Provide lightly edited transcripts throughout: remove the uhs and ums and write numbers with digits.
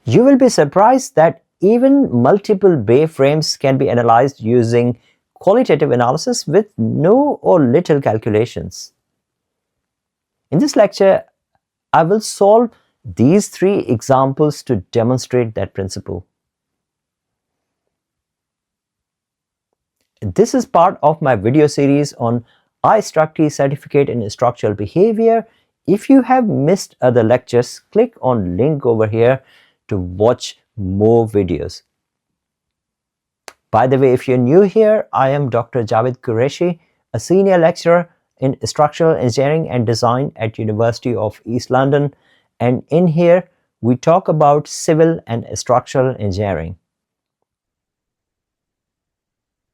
You will be surprised that even multiple Bay frames can be analyzed using qualitative analysis with no or little calculations. In this lecture, I will solve these 3 examples to demonstrate that principle. This is part of my video series on IStructE certificate in structural behavior. If you have missed other lectures, click on link over here to watch more videos. By the way, if you're new here, I am Dr. Jawed Qureshi, a senior lecturer in structural engineering and design at University of East London, and in here we talk about civil and structural engineering.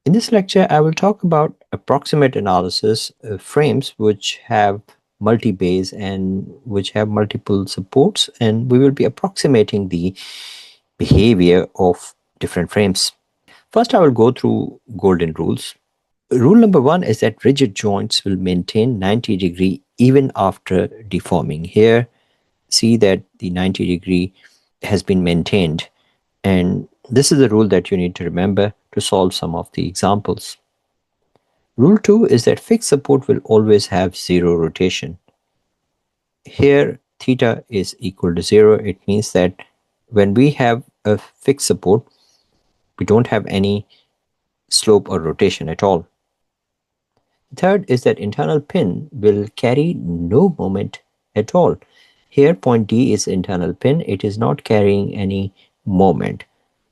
In this lecture, I will talk about approximate analysis frames which have multi-bays and which have multiple supports, and we will be approximating the behavior of different frames. First, I will go through golden rules. Rule number 1 is that rigid joints will maintain 90 degree even after deforming. Here, see that the 90 degree has been maintained, and this is a rule that you need to remember to solve some of the examples. Rule 2 is that fixed support will always have 0 rotation. Here, theta is equal to 0. It means that when we have a fixed support, we don't have any slope or rotation at all. Third is that internal pin will carry no moment at all. Here, point D is internal pin. It is not carrying any moment.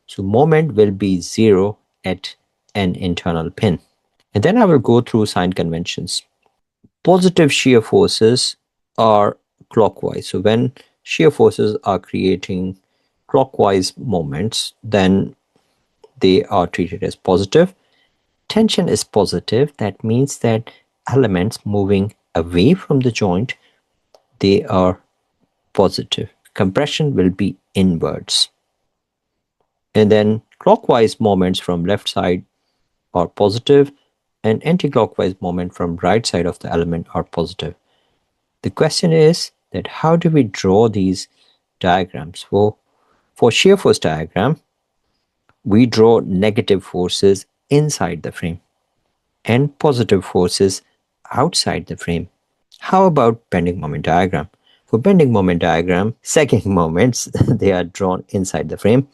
So moment will be 0 at an internal pin. And then I will go through sign conventions. Positive shear forces are clockwise. So when shear forces are creating clockwise moments, then they are treated as positive. Tension is positive. That means that elements moving away from the joint, they are positive. Compression will be inwards. And then clockwise moments from left side are positive, and anti-clockwise moment from right side of the element are positive. The question is that how do we draw these diagrams? Well, for shear force diagram, we draw negative forces inside the frame and positive forces outside the frame. How about bending moment diagram? For bending moment diagram, sagging moments, they are drawn inside the frame,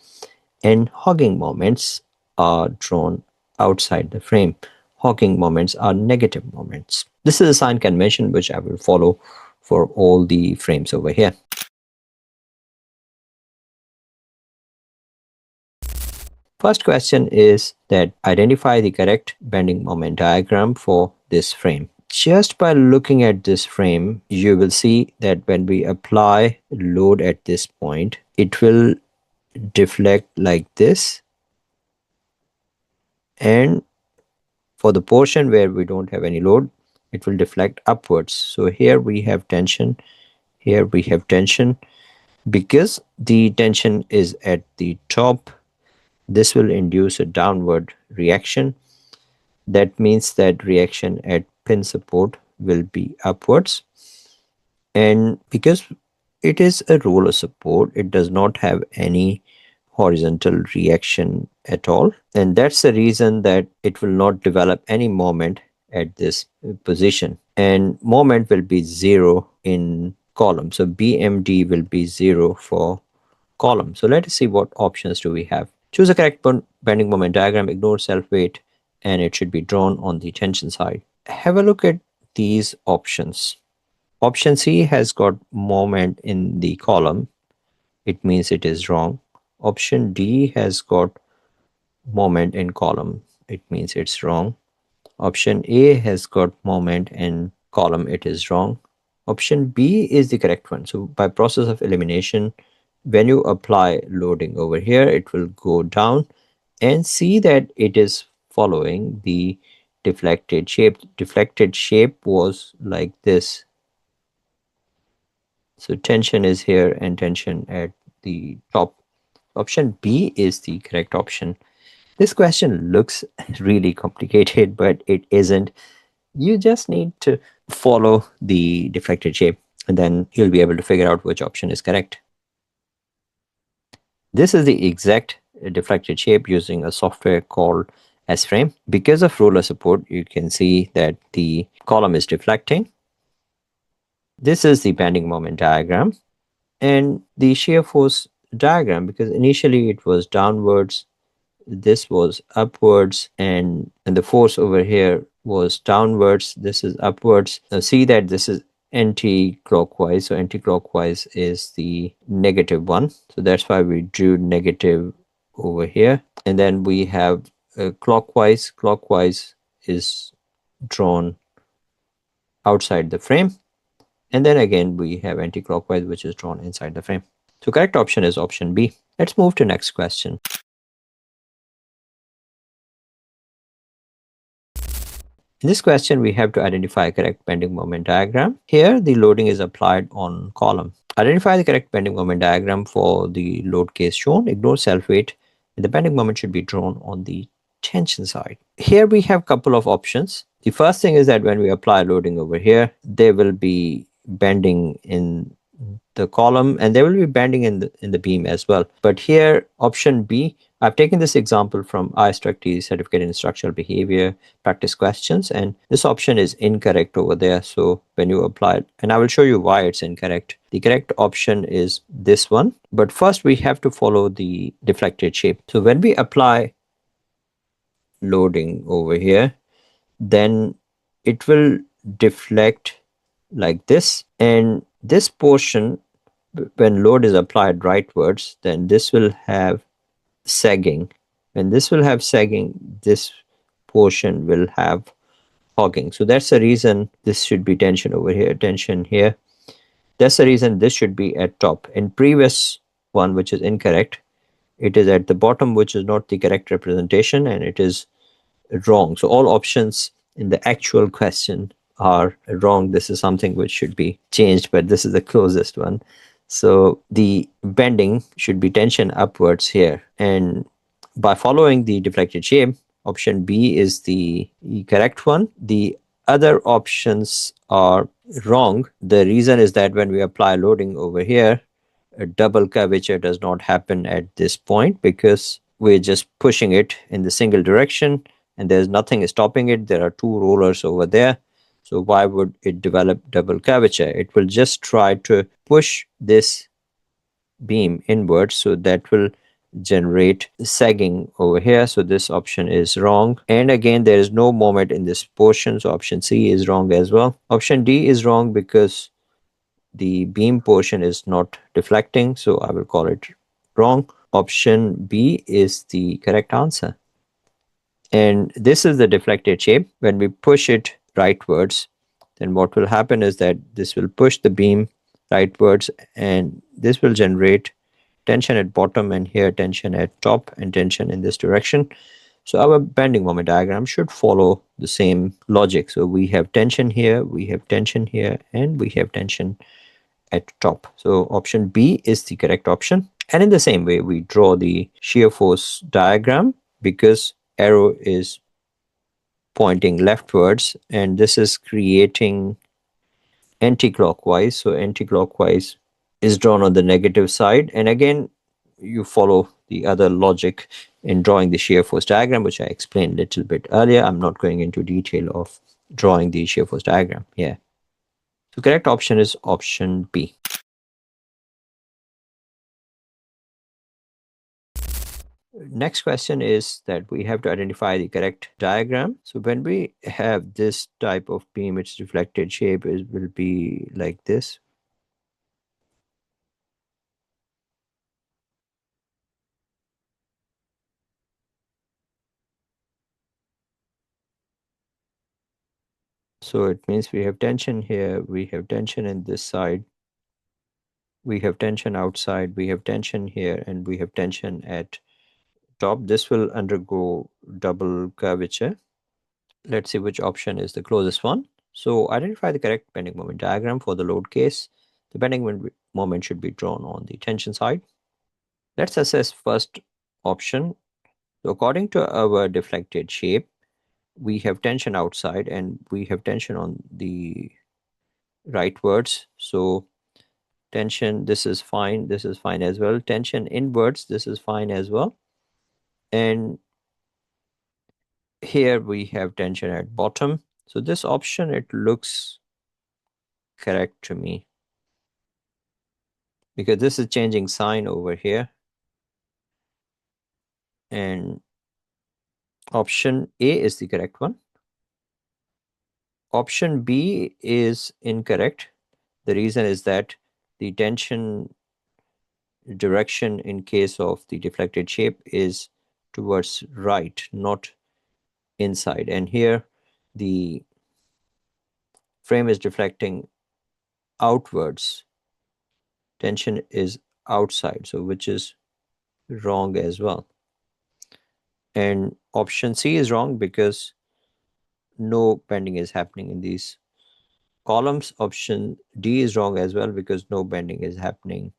and hogging moments are drawn outside the frame. Hogging moments are negative moments. This is a sign convention which I will follow for all the frames over here. First question is that identify the correct bending moment diagram for this frame. Just by looking at this frame, you will see that when we apply load at this point, it will deflect like this, and for the portion where we don't have any load, it will deflect upwards. So here we have tension, here we have tension. Because the tension is at the top, this will induce a downward reaction. That means that reaction at pin support will be upwards. And because it is a roller support, it does not have any horizontal reaction at all, and that's the reason that it will not develop any moment at this position, and moment will be 0 in column. So BMD will be 0 for column. So let us see what options do we have. Choose a correct bending moment diagram, ignore self weight, and it should be drawn on the tension side. Have a look at these options. Option C has got moment in the column. It means it is wrong. Option D has got moment in column. It means it's wrong. Option A has got moment in column. It is wrong. Option B is the correct one. So by process of elimination, when you apply loading over here, it will go down, and see that it is following the deflected shape. Deflected shape was like this. So tension is here and tension at the top. Option B is the correct option. This question looks really complicated, but it isn't. You just need to follow the deflected shape, and then you'll be able to figure out which option is correct. This is the exact deflected shape using a software called S-frame. Because of roller support, you can see that the column is deflecting. This is the bending moment diagram, and the shear force diagram, because initially it was downwards, this was upwards, and the force over here was downwards, this is upwards. Now see that this is anti-clockwise, so anti-clockwise is the negative one, so that's why we drew negative over here. And then we have clockwise is drawn outside the frame, and then again we have anti-clockwise, which is drawn inside the frame. So correct option is option B. Let's move to next question. In this question, we have to identify a correct bending moment diagram. Here, the loading is applied on column. Identify the correct bending moment diagram for the load case shown. Ignore self-weight. The bending moment should be drawn on the tension side. Here we have a couple of options. The first thing is that when we apply loading over here, there will be bending in the column and there will be bending in the beam as well. But here, option B, I've taken this example from IStructE certificate in structural behavior practice questions, and this option is incorrect over there. So when you apply it, and I will show you why it's incorrect. The correct option is this one. But first we have to follow the deflected shape. So when we apply loading over here, then it will deflect like this, and this portion, when load is applied rightwards, then this will have sagging. When this will have sagging, this portion will have hogging. So that's the reason this should be tension over here, tension here. That's the reason this should be at top. In previous one, which is incorrect, it is at the bottom, which is not the correct representation, and it is wrong. So all options in the actual question are wrong. This is something which should be changed, but this is the closest one. So the bending should be tension upwards here. And by following the deflected shape, option B is the correct one. The other options are wrong. The reason is that when we apply loading over here, a double curvature does not happen at this point because we're just pushing it in the single direction and there's nothing stopping it. There are two rollers over there. So why would it develop double curvature? It will just try to push this beam inwards, so that will generate sagging over here. So this option is wrong. And again, there is no moment in this portion. So option C is wrong as well. Option D is wrong because the beam portion is not deflecting. So I will call it wrong. Option B is the correct answer. And this is the deflected shape. When we push it rightwards, then what will happen is that this will push the beam rightwards and this will generate tension at bottom and here tension at top and tension in this direction. So our bending moment diagram should follow the same logic. So we have tension here, we have tension here, and we have tension at top. So option B is the correct option. And in the same way, we draw the shear force diagram because arrow is pointing leftwards and this is creating anti-clockwise. So anti-clockwise is drawn on the negative side. And again, you follow the other logic in drawing the shear force diagram, which I explained a little bit earlier. I'm not going into detail of drawing the shear force diagram here. So correct option is option B. Next question is that we have to identify the correct diagram. So when we have this type of beam, its deflected shape will be like this. So it means we have tension here, we have tension in this side, we have tension outside, we have tension here, and we have tension at top. This will undergo double curvature. Let's see which option is the closest one. So identify the correct bending moment diagram for the load case. The bending moment should be drawn on the tension side. Let's assess first option. So according to our deflected shape, we have tension outside and we have tension on the rightwards. So Tension, this is fine as well. Tension inwards, this is fine as well. And here we have tension at bottom. So this option, it looks correct to me, because this is changing sign over here. And option A is the correct one. Option B is incorrect. The reason is that the tension direction in case of the deflected shape is towards right, not inside. And here the frame is deflecting outwards. Tension is outside, so which is wrong as well. And option C is wrong because no bending is happening in these columns. Option D is wrong as well because no bending is happening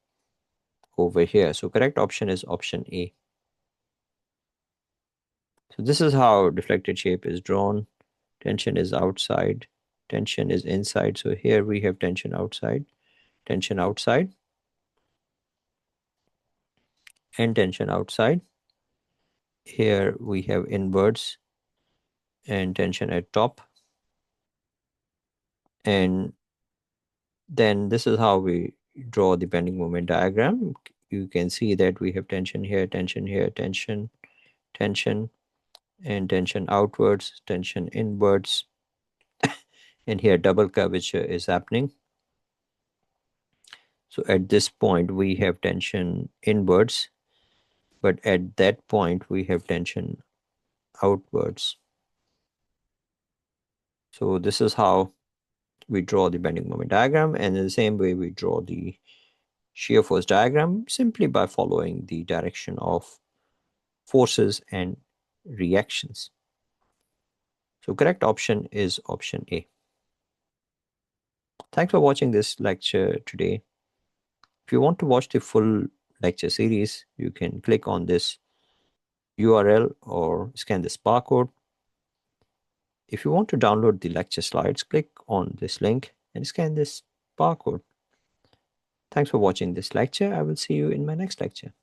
over here. So correct option is option A. So this is how deflected shape is drawn. Tension is outside, tension is inside. So here we have tension outside, and tension outside. Here we have inwards and tension at top. And then this is how we draw the bending moment diagram. You can see that we have tension here, tension, and tension outwards, tension inwards, and here double curvature is happening. So at this point we have tension inwards, but at that point we have tension outwards. So this is how we draw the bending moment diagram, and in the same way we draw the shear force diagram simply by following the direction of forces and reactions. So correct option is option A. Thanks for watching this lecture today. If you want to watch the full lecture series, you can click on this URL or scan this barcode. If you want to download the lecture slides, click on this link and scan this barcode. Thanks for watching this lecture. I will see you in my next lecture.